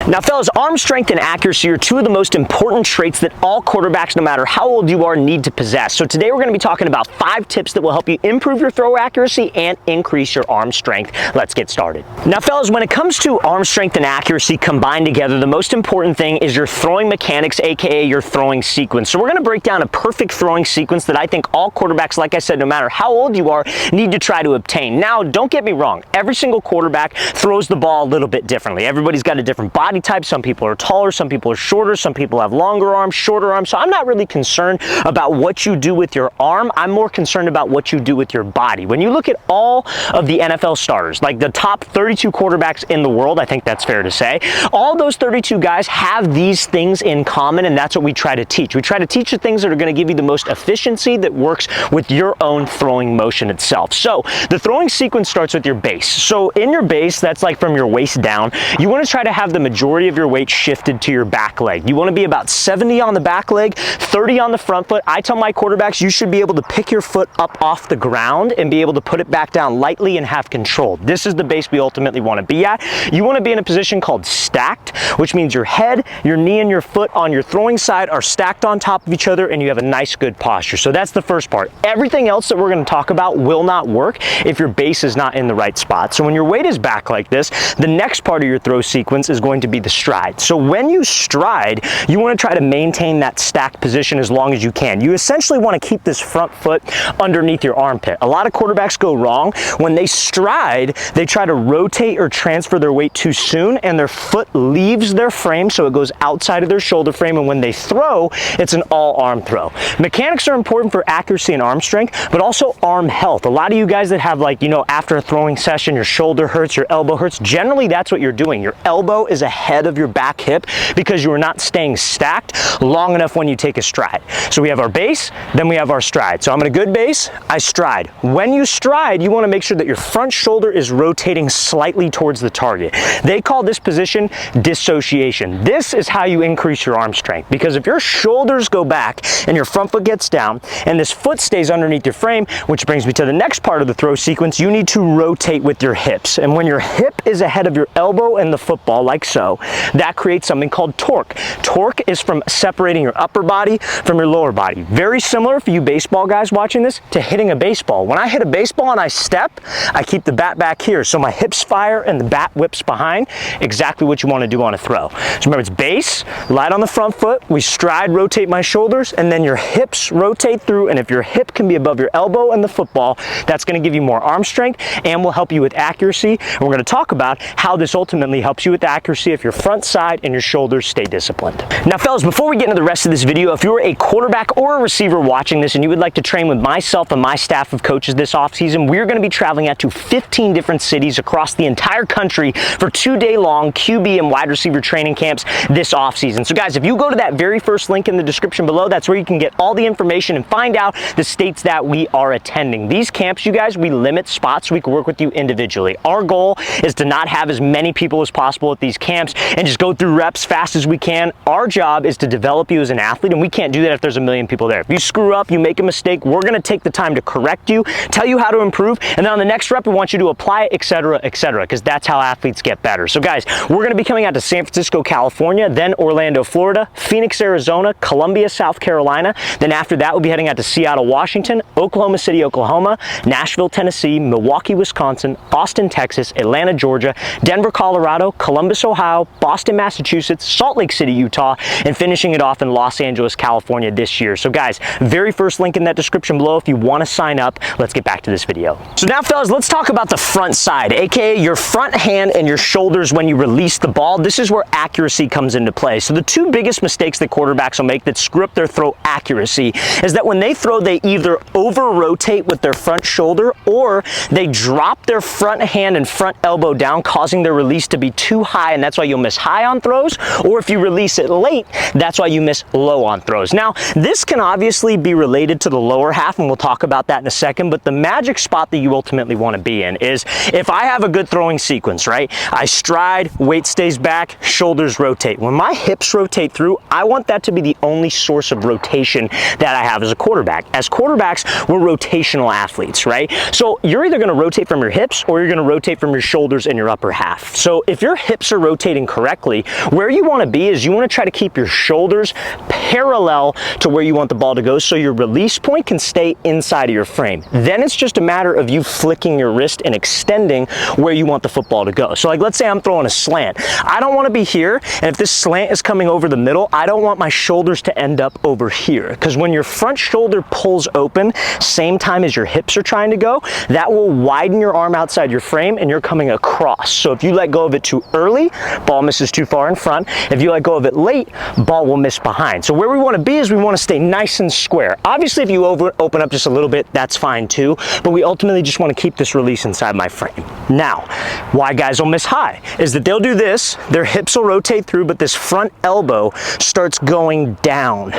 Now fellas, arm strength and accuracy are two of the most important traits that all quarterbacks, no matter how old you are, need to possess. So today we're going to be talking about 5 tips that will help you improve your throw accuracy and increase your arm strength. Let's get started. Now fellas, when it comes to arm strength and accuracy combined together, the most important thing is your throwing mechanics, aka your throwing sequence. So we're going to break down a perfect throwing sequence that I think all quarterbacks, like I said, no matter how old you are, need to try to obtain. Now, don't get me wrong, every single quarterback throws the ball a little bit differently. Everybody's got a different body type. Some people are taller, some people are shorter, some people have longer arms, shorter arms. So I'm not really concerned about what you do with your arm. I'm more concerned about what you do with your body. When you look at all of the NFL starters, like the top 32 quarterbacks in the world, I think that's fair to say, all those 32 guys have these things in common, and that's what we try to teach. We try to teach the things that are going to give you the most efficiency that works with your own throwing motion itself. So the throwing sequence starts with your base. So in your base, that's like from your waist down, you want to try to have the majority of your weight shifted to your back leg. You want to be about 70 on the back leg, 30 on the front foot. I tell my quarterbacks you should be able to pick your foot up off the ground and be able to put it back down lightly and have control. This is the base we ultimately want to be at. You want to be in a position called stacked, which means your head, your knee, and your foot on your throwing side are stacked on top of each other and you have a nice good posture. So that's the first part. Everything else that we're going to talk about will not work if your base is not in the right spot. So when your weight is back like this, the next part of your throw sequence is going to be the stride. So when you stride, you want to try to maintain that stacked position as long as you can. You essentially want to keep this front foot underneath your armpit. A lot of quarterbacks go wrong. When they stride, they try to rotate or transfer their weight too soon and their foot leaves their frame, so it goes outside of their shoulder frame, and when they throw, it's an all-arm throw. Mechanics are important for accuracy and arm strength, but also arm health. A lot of you guys that have, like, you know, after a throwing session, your shoulder hurts, your elbow hurts, generally that's what you're doing. Your elbow is ahead of your back hip because you are not staying stacked long enough when you take a stride. So we have our base, then we have our stride. So I'm in a good base, I stride. When you stride, you want to make sure that your front shoulder is rotating slightly towards the target. They call this position dissociation. This is how you increase your arm strength, because if your shoulders go back and your front foot gets down and this foot stays underneath your frame, which brings me to the next part of the throw sequence, you need to rotate with your hips. And when your hip is ahead of your elbow and the football, like so, that creates something called torque. Torque is from separating your upper body from your lower body. Very similar, for you baseball guys watching this, to hitting a baseball. When I hit a baseball and I step, I keep the bat back here, so my hips fire and the bat whips behind. Exactly what you want to do on a throw. So remember, it's base, light on the front foot, we stride, rotate my shoulders, and then your hips rotate through, and if your hip can be above your elbow and the football, that's going to give you more arm strength and will help you with accuracy. And we're going to talk about how this ultimately helps you with accuracy if your front side and your shoulders stay disciplined. Now fellas, before we get into the rest of this video, if you're a quarterback or a receiver watching this and you would like to train with myself and my staff of coaches this offseason, we're going to be traveling out to 15 different cities across the entire country for 2-day-long QB and wide receiver training camps this offseason. So guys, if you go to that very first link in the description below, that's where you can get all the information and find out the states that we are attending. These camps, you guys, we limit spots so we can work with you individually. Our goal is to not have as many people as possible at these camps and just go through reps fast as we can. Our job is to develop you as an athlete, and we can't do that if there's a million people there. If you screw up, you make a mistake, we're going to take the time to correct you, tell you how to improve, and then on the next rep, we want you to apply it, etc., because that's how athletes get better. So guys, we're going to be coming out to San Francisco, California, then Orlando, Florida, Phoenix, Arizona, Columbia, South Carolina. Then after that, we'll be heading out to Seattle, Washington, Oklahoma City, Oklahoma, Nashville, Tennessee, Milwaukee, Wisconsin, Austin, Texas, Atlanta, Georgia, Denver, Colorado, Columbus, Ohio, Boston, Massachusetts, Salt Lake City, Utah, and finishing it off in Los Angeles, California this year. So guys, very first link in that description below if you want to sign up. Let's get back to this video. So now fellas, let's talk about the front side, aka your front hand and your shoulders when you release the ball. This is where accuracy comes into play. So the two biggest mistakes that quarterbacks will make that screw up their throw accuracy is that when they throw, they either over rotate with their front shoulder or they drop their front hand and front elbow down, causing their release to be too high, and that's why you'll miss high on throws, or if you release it late, that's why you miss low on throws. Now, this can obviously be related to the lower half, and we'll talk about that in a second, but the magic spot that you ultimately want to be in is if I have a good throwing sequence, right? I stride, weight stays back, shoulders rotate. When my hips rotate through, I want that to be the only source of rotation that I have as a quarterback. As quarterbacks, we're rotational athletes, right? So you're either going to rotate from your hips or you're going to rotate from your shoulders and your upper half. So if your hips are rotating rotating correctly, where you want to be is you want to try to keep your shoulders parallel to where you want the ball to go so your release point can stay inside of your frame. Then it's just a matter of you flicking your wrist and extending where you want the football to go. So like, let's say I'm throwing a slant. I don't want to be here, and if this slant is coming over the middle, I don't want my shoulders to end up over here, because when your front shoulder pulls open same time as your hips are trying to go, that will widen your arm outside your frame and you're coming across. So if you let go of it too early, ball misses too far in front. If you let go of it late, ball will miss behind. So where we want to be is we want to stay nice and square. Obviously, if you open up just a little bit, that's fine too, but we ultimately just want to keep this release inside my frame. Now, why guys will miss high is that they'll do this, their hips will rotate through, but this front elbow starts going down.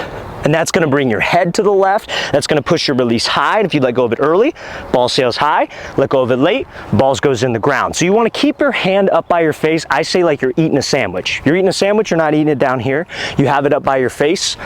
And that's going to bring your head to the left. That's going to push your release high. And if you let go of it early, ball sails high. Let go of it late, balls goes in the ground. So you want to keep your hand up by your face. I say like you're eating a sandwich. You're eating a sandwich, you're not eating it down here. You have it up by your face,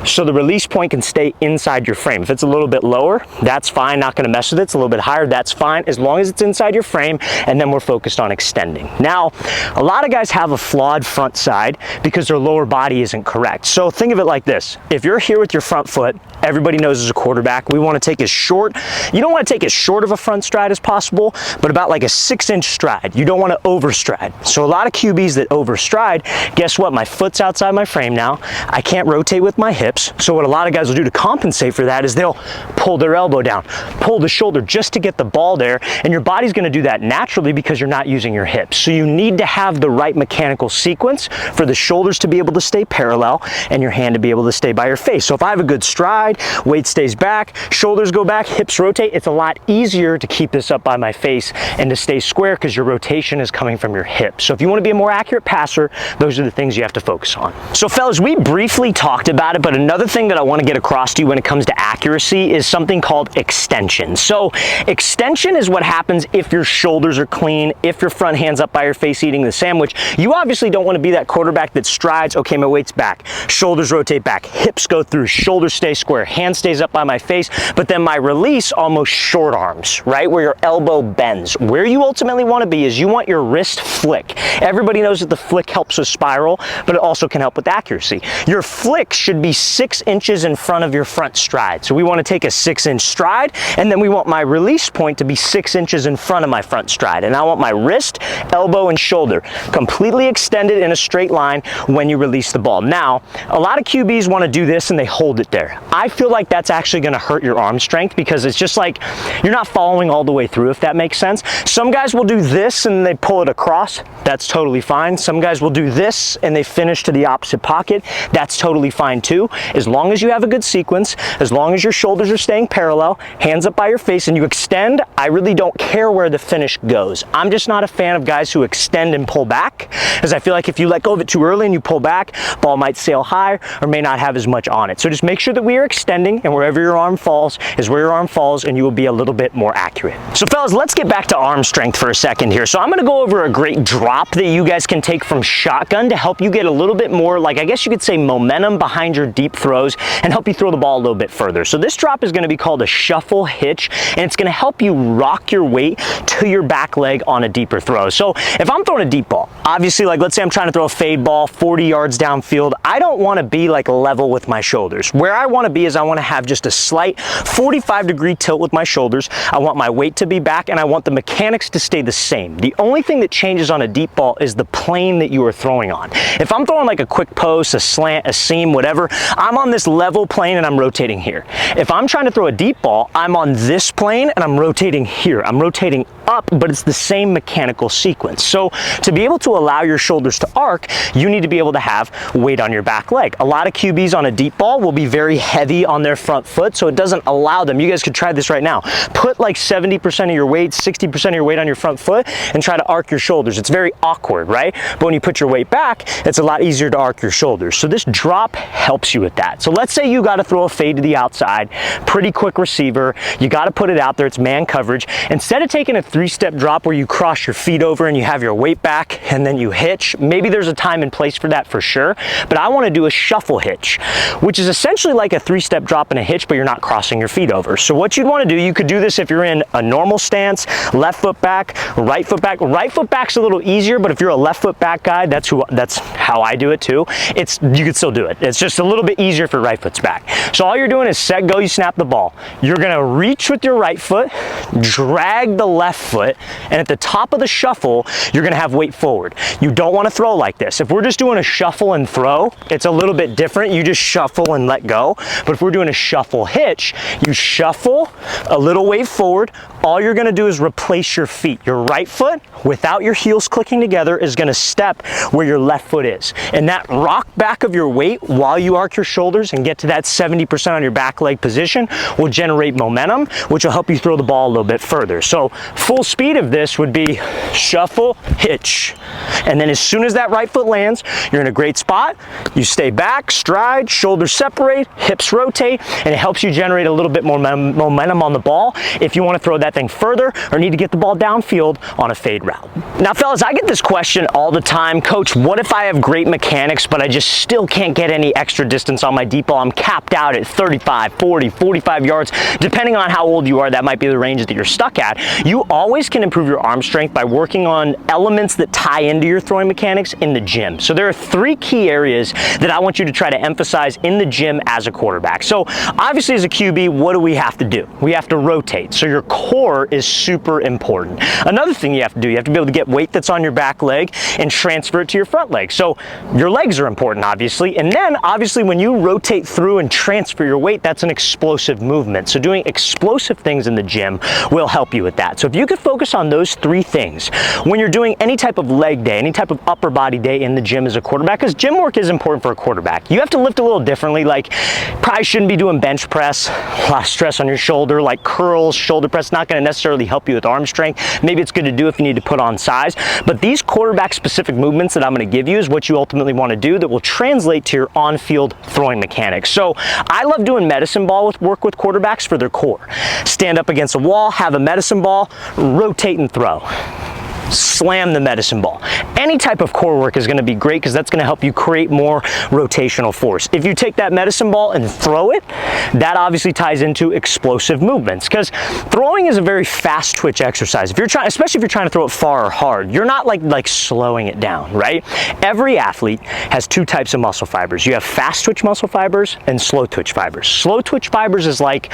so the release point can stay inside your frame. If it's a little bit lower, that's fine, not gonna mess with it. It's a little bit higher, that's fine, as long as it's inside your frame, and then we're focused on extending. Now, a lot of guys have a flawed front side because their lower body isn't correct. So think of it like this. If you're here with your front foot, everybody knows as a quarterback, we wanna take as short, you don't wanna take as short of a front stride as possible, but about like a 6-inch stride. You don't wanna overstride. So a lot of QBs that overstride, guess what? My foot's outside my frame now. I can't rotate with my hips. So what a lot of guys will do to compensate for that is they'll pull their elbow down, pull the shoulder just to get the ball there, and your body's gonna do that naturally because you're not using your hips. So you need to have the right mechanical sequence for the shoulders to be able to stay parallel and your hand to be able to stay by your face. So if I have a good stride, weight stays back, shoulders go back, hips rotate, it's a lot easier to keep this up by my face and to stay square because your rotation is coming from your hips. So if you wanna be a more accurate passer, those are the things you have to focus on. So fellas, we briefly talked about it, but another thing that I want to get across to you when it comes to accuracy is something called extension. So extension is what happens if your shoulders are clean, if your front hand's up by your face eating the sandwich. You obviously don't want to be that quarterback that strides, okay, my weight's back, shoulders rotate back, hips go through, shoulders stay square, hand stays up by my face, but then my release almost short arms, right, where your elbow bends. Where you ultimately want to be is you want your wrist flick. Everybody knows that the flick helps with spiral, but it also can help with accuracy. Your flick should be 6 inches in front of your front stride. So we want to take a 6-inch stride, and then we want my release point to be 6 inches in front of my front stride. And I want my wrist, elbow, and shoulder completely extended in a straight line when you release the ball. Now, a lot of QBs want to do this and they hold it there. I feel like that's actually going to hurt your arm strength because it's just like you're not following all the way through, if that makes sense. Some guys will do this and they pull it across. That's totally fine. Some guys will do this and they finish to the opposite pocket. That's totally fine too. As long as you have a good sequence, as long as your shoulders are staying parallel, hands up by your face, and you extend, I really don't care where the finish goes. I'm just not a fan of guys who extend and pull back, because I feel like if you let go of it too early and you pull back, ball might sail high or may not have as much on it. So just make sure that we are extending, and wherever your arm falls is where your arm falls, and you will be a little bit more accurate. So fellas, let's get back to arm strength for a second here. So I'm gonna go over a great drop that you guys can take from shotgun to help you get a little bit more, like I guess you could say, momentum behind your deep throws and help you throw the ball a little bit further. So this drop is going to be called a shuffle hitch, and it's going to help you rock your weight to your back leg on a deeper throw. So if I'm throwing a deep ball, obviously, like let's say I'm trying to throw a fade ball 40 yards downfield, I don't want to be like level with my shoulders. Where I want to be is I want to have just a slight 45-degree tilt with my shoulders. I want my weight to be back, and I want the mechanics to stay the same. The only thing that changes on a deep ball is the plane that you are throwing on. If I'm throwing like a quick post, a slant, a seam, whatever, I'm on this level plane and I'm rotating here. If I'm trying to throw a deep ball, I'm on this plane and I'm rotating here. I'm rotating up, but it's the same mechanical sequence. So to be able to allow your shoulders to arc, you need to be able to have weight on your back leg. A lot of QBs on a deep ball will be very heavy on their front foot, so it doesn't allow them. You guys could try this right now. Put like 70% of your weight, 60% of your weight on your front foot and try to arc your shoulders. It's very awkward, right? But when you put your weight back, it's a lot easier to arc your shoulders. So this drop helps you with with that. So let's say you got to throw a fade to the outside, pretty quick receiver, you got to put it out there, it's man coverage. Instead of taking a 3-step drop where you cross your feet over and you have your weight back and then you hitch, maybe there's a time and place for that for sure, but I want to do a shuffle hitch, which is essentially like a 3-step drop and a hitch, but you're not crossing your feet over. So what you'd want to do, you could do this if you're in a normal stance, left foot back, right foot back. Right foot back's a little easier, but if you're a left foot back guy, that's how I do it too. You could still do it. It's just a little bit easier for right foot's back. So all you're doing is set, go, you snap the ball. You're gonna reach with your right foot, drag the left foot, and at the top of the shuffle, you're gonna have weight forward. You don't wanna throw like this. If we're just doing a shuffle and throw, it's a little bit different. You just shuffle and let go. But if we're doing a shuffle hitch, you shuffle, a little weight forward. All you're gonna do is replace your feet. Your right foot, without your heels clicking together, is gonna step where your left foot is. And that rock back of your weight while you arc your shoulders and get to that 70% on your back leg position will generate momentum, which will help you throw the ball a little bit further. So full speed of this would be shuffle, hitch. And then as soon as that right foot lands, you're in a great spot. You stay back, stride, shoulders separate, hips rotate, and it helps you generate a little bit more momentum on the ball if you want to throw that thing further or need to get the ball downfield on a fade route. Now fellas, I get this question all the time. Coach, what if I have great mechanics, but I just still can't get any extra distance on my deep ball? I'm capped out at 35, 40, 45 yards. Depending on how old you are, that might be the range that you're stuck at. You always can improve your arm strength by working on elements that tie into your throwing mechanics in the gym. So there are 3 key areas that I want you to try to emphasize in the gym as a quarterback. So obviously as a QB, what do we have to do? We have to rotate. So your core is super important. Another thing you have to do, you have to be able to get weight that's on your back leg and transfer it to your front leg. So your legs are important, obviously. And then obviously when you rotate through and transfer your weight, that's an explosive movement. So doing explosive things in the gym will help you with that. So if you could focus on those 3 things when you're doing any type of leg day, any type of upper body day in the gym as a quarterback, because gym work is important for a quarterback. You have to lift a little differently, like probably shouldn't be doing bench press, a lot of stress on your shoulder, like curls, shoulder press, not going to necessarily help you with arm strength. Maybe it's good to do if you need to put on size, but these quarterback specific movements that I'm going to give you is what you ultimately want to do that will translate to your on-field throwing mechanics. So I love doing medicine ball work with quarterbacks for their core. Stand up against a wall, have a medicine ball, rotate and throw. Slam the medicine ball. Any type of core work is going to be great because that's going to help you create more rotational force. If you take that medicine ball and throw it, that obviously ties into explosive movements because throwing is a very fast twitch exercise. If you're trying, especially if you're trying to throw it far or hard, you're not like slowing it down, right? Every athlete has 2 types of muscle fibers. You have fast twitch muscle fibers and slow twitch fibers. Slow twitch fibers is like,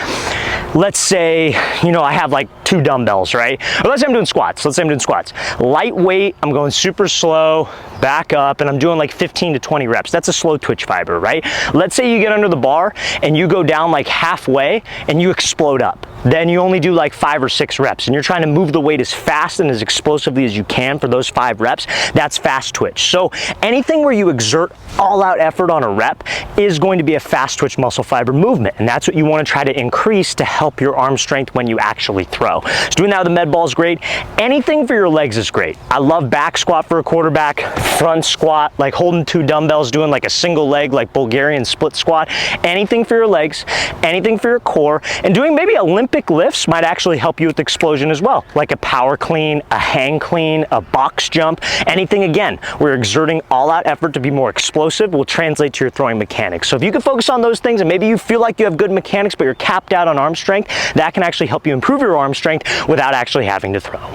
let's say, I have like 2 dumbbells, right? Or let's say I'm doing squats. Lightweight, I'm going super slow, back up, and I'm doing like 15 to 20 reps. That's a slow twitch fiber, right? Let's say you get under the bar and you go down like halfway and you explode up. Then you only do like 5 or 6 reps and you're trying to move the weight as fast and as explosively as you can for those 5 reps. That's fast twitch. So anything where you exert all out effort on a rep is going to be a fast twitch muscle fiber movement. And that's what you want to try to increase to help your arm strength when you actually throw. So doing that with the med ball is great. Anything for your legs is great. I love back squat for a quarterback, front squat, like holding 2 dumbbells, doing like a single leg, like Bulgarian split squat. Anything for your legs, anything for your core, and doing maybe Olympic lifts might actually help you with explosion as well, like a power clean, a hang clean, a box jump, anything again, where you're exerting all out effort to be more explosive will translate to your throwing mechanics. So if you can focus on those things and maybe you feel like you have good mechanics but you're capped out on arm strength, that can actually help you improve your arm strength without actually having to throw.